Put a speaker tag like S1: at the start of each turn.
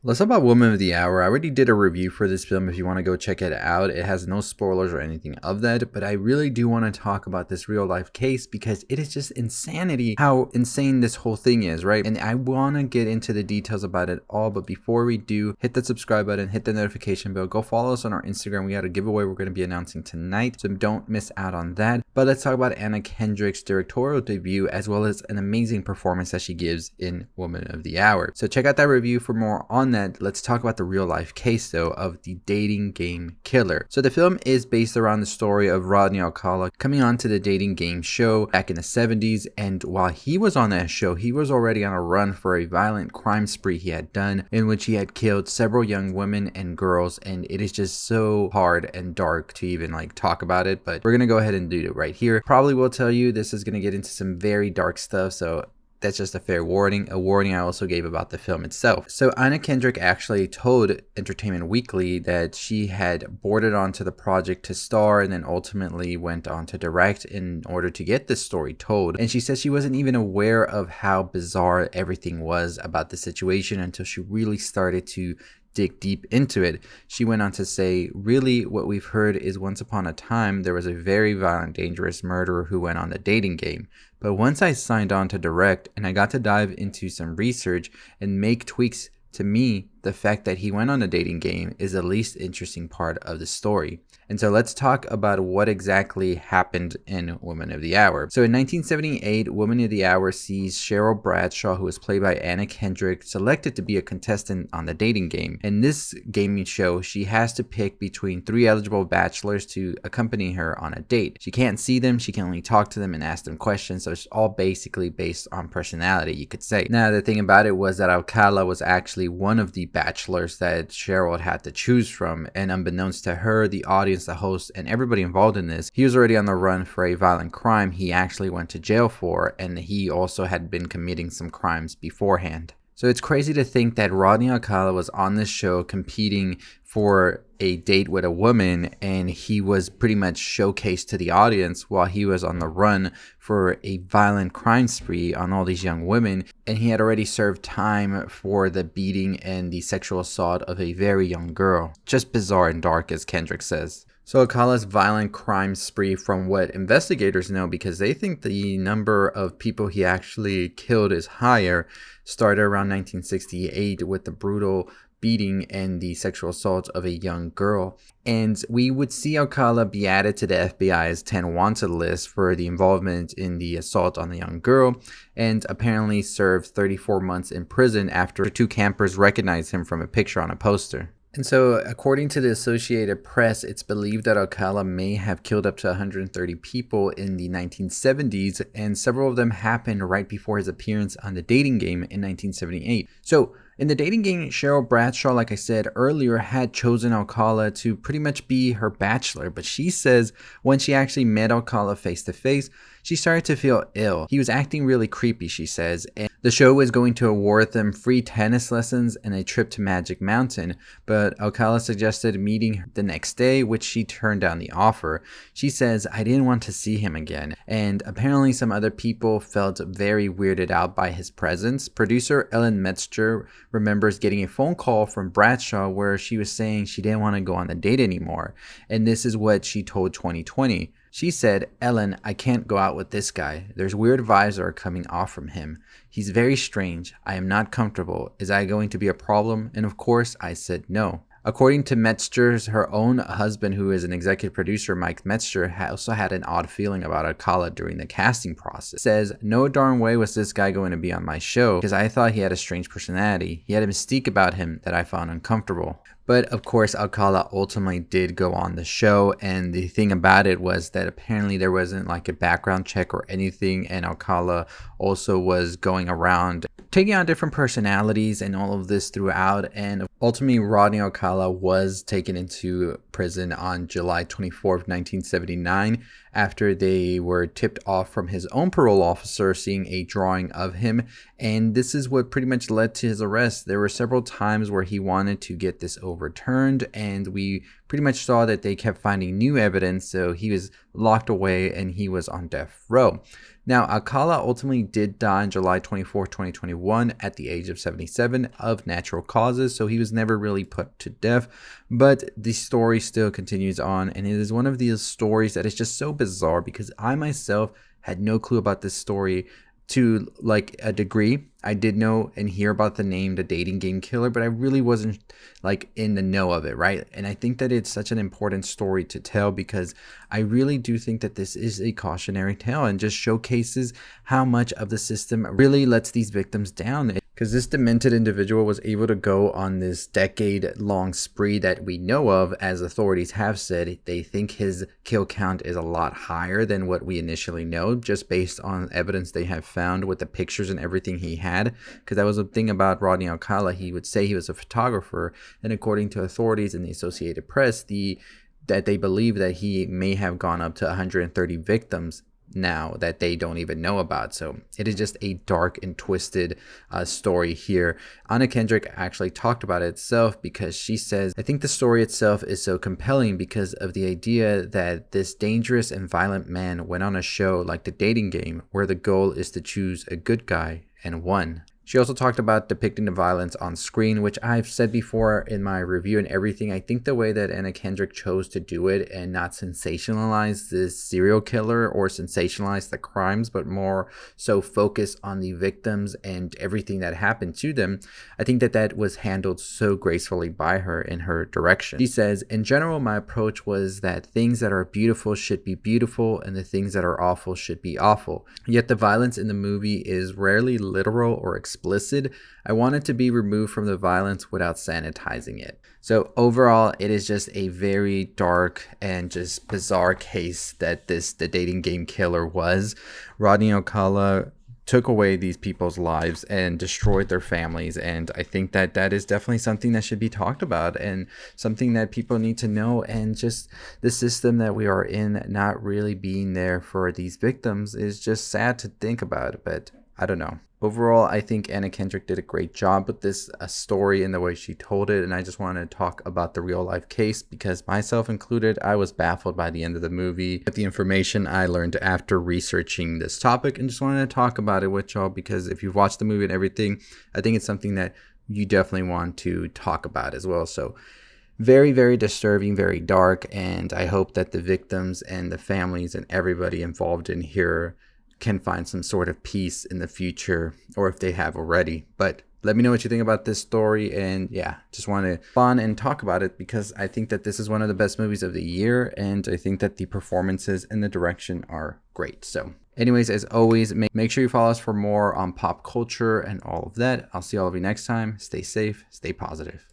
S1: Let's talk about Woman of the Hour. I already did a review for this film if you want to go check it out. It has no spoilers or anything of that, but I really do want to talk about this real life case because it is just insanity how insane this whole thing is, right? And I want to get into the details about it all, but before we do, hit that subscribe button, hit the notification bell, go follow us on our Instagram. We got a giveaway we're going to be announcing tonight, so don't miss out on that. But let's talk about Anna Kendrick's directorial debut as well as an amazing performance that she gives in Woman of the Hour. So check out that review for more on that. Let's talk about the real life case though of the dating game killer. So the film is based around the story of Rodney Alcala coming onto the dating game show back in the 70s, and while he was on that show, he was already on a run for a violent crime spree he had done in which he had killed several young women and girls, and it is just so hard and dark to even talk about it, but we're gonna go ahead and do it right here. Probably will tell you this is gonna get into some very dark stuff, so that's just a fair warning. A warning I also gave about the film itself. So Anna Kendrick actually told Entertainment Weekly that she had boarded onto the project to star and then ultimately went on to direct in order to get this story told. And she said she wasn't even aware of how bizarre everything was about the situation until she really started to dig deep into it. She went on to say, really what we've heard is once upon a time there was a very violent, dangerous murderer who went on the dating game. But once I signed on to direct and I got to dive into some research and make tweaks, to me, the fact that he went on a dating game is the least interesting part of the story. And so let's talk about what exactly happened in Woman of the Hour. So in 1978, Woman of the Hour sees Cheryl Bradshaw, who was played by Anna Kendrick, selected to be a contestant on the dating game. In this gaming show, she has to pick between 3 eligible bachelors to accompany her on a date. She can't see them, she can only talk to them and ask them questions, so it's all basically based on personality, you could say. Now, the thing about it was that Alcala was actually one of the bachelors that Cheryl had to choose from, and unbeknownst to her, the audience, the host, and everybody involved in this, he was already on the run for a violent crime he actually went to jail for, and he also had been committing some crimes beforehand. So it's crazy to think that Rodney Alcala was on this show competing for a date with a woman, and he was pretty much showcased to the audience while he was on the run for a violent crime spree on all these young women, and he had already served time for the beating and the sexual assault of a very young girl. Just bizarre and dark, as Kendrick says. So Alcala's violent crime spree, from what investigators know, because they think the number of people he actually killed is higher, started around 1968 with the brutal beating and the sexual assault of a young girl. And we would see Alcala be added to the FBI's 10 wanted list for the involvement in the assault on the young girl, and apparently served 34 months in prison after 2 campers recognized him from a picture on a poster. And so, according to the Associated Press, it's believed that Alcala may have killed up to 130 people in the 1970s, and several of them happened right before his appearance on the dating game in 1978. So, in the dating game, Cheryl Bradshaw, like I said earlier, had chosen Alcala to pretty much be her bachelor, but she says when she actually met Alcala face to face, she started to feel ill. He was acting really creepy, she says, and the show was going to award them free tennis lessons and a trip to Magic Mountain, but Alcala suggested meeting her the next day, which she turned down the offer. She says, I didn't want to see him again, and apparently some other people felt very weirded out by his presence. Producer Ellen Metzger remembers getting a phone call from Bradshaw where she was saying she didn't want to go on the date anymore, and this is what she told 2020. She said, Ellen, I can't go out with this guy. There's weird vibes that are coming off from him. He's very strange. I am not comfortable. Is I going to be a problem? And of course, I said no. According to Metzger's, her own husband, who is an executive producer, Mike Metzger, also had an odd feeling about Alcala during the casting process. Says, no darn way was this guy going to be on my show because I thought he had a strange personality. He had a mystique about him that I found uncomfortable. But of course, Alcala ultimately did go on the show, and the thing about it was that apparently there wasn't a background check or anything, and Alcala also was going around taking on different personalities and all of this throughout, and ultimately Rodney Alcala was taken into prison on July 24th, 1979, after they were tipped off from his own parole officer seeing a drawing of him. And this is what pretty much led to his arrest. There were several times where he wanted to get this overturned, and we pretty much saw that they kept finding new evidence, so he was locked away and he was on death row. Now, Alcala ultimately did die on July 24, 2021 at the age of 77 of natural causes, so he was never really put to death, but the story still continues on, and it is one of these stories that is just so bizarre because I myself had no clue about this story to like a degree. I did know and hear about the name, the dating game killer, but I really wasn't like in the know of it, right? And I think that it's such an important story to tell because I really do think that this is a cautionary tale and just showcases how much of the system really lets these victims down. Because this demented individual was able to go on this decade-long spree that we know of, as authorities have said. They think his kill count is a lot higher than what we initially know, just based on evidence they have found with the pictures and everything he had. Because that was a thing about Rodney Alcala. He would say he was a photographer, and according to authorities in the Associated Press, that they believe that he may have gone up to 130 victims now that they don't even know about. So it is just a dark and twisted story here. Anna Kendrick actually talked about it itself because she says, I think the story itself is so compelling because of the idea that this dangerous and violent man went on a show like The Dating Game where the goal is to choose a good guy and won. She also talked about depicting the violence on screen, which I've said before in my review and everything. I think the way that Anna Kendrick chose to do it and not sensationalize this serial killer or sensationalize the crimes, but more so focus on the victims and everything that happened to them, I think that was handled so gracefully by her in her direction. She says, in general, my approach was that things that are beautiful should be beautiful and the things that are awful should be awful. Yet the violence in the movie is rarely literal or explicit. I wanted to be removed from the violence without sanitizing it. So overall, it is just a very dark and just bizarre case that the dating game killer was. Rodney Alcala took away these people's lives and destroyed their families, and I think that is definitely something that should be talked about and something that people need to know. And just the system that we are in not really being there for these victims is just sad to think about, but I don't know. Overall, I think Anna Kendrick did a great job with this story and the way she told it, and I just want to talk about the real life case because myself included, I was baffled by the end of the movie with the information I learned after researching this topic, and just wanted to talk about it with y'all because if you've watched the movie and everything, I think it's something that you definitely want to talk about as well. So very, very disturbing, very dark, and I hope that the victims and the families and everybody involved in here can find some sort of peace in the future, or if they have already. But let me know what you think about this story, and yeah, just want to fun and talk about it because I think that this is one of the best movies of the year, and I think that the performances and the direction are great. So anyways, as always, make sure you follow us for more on pop culture and all of that. I'll see all of you next time. Stay safe, stay positive.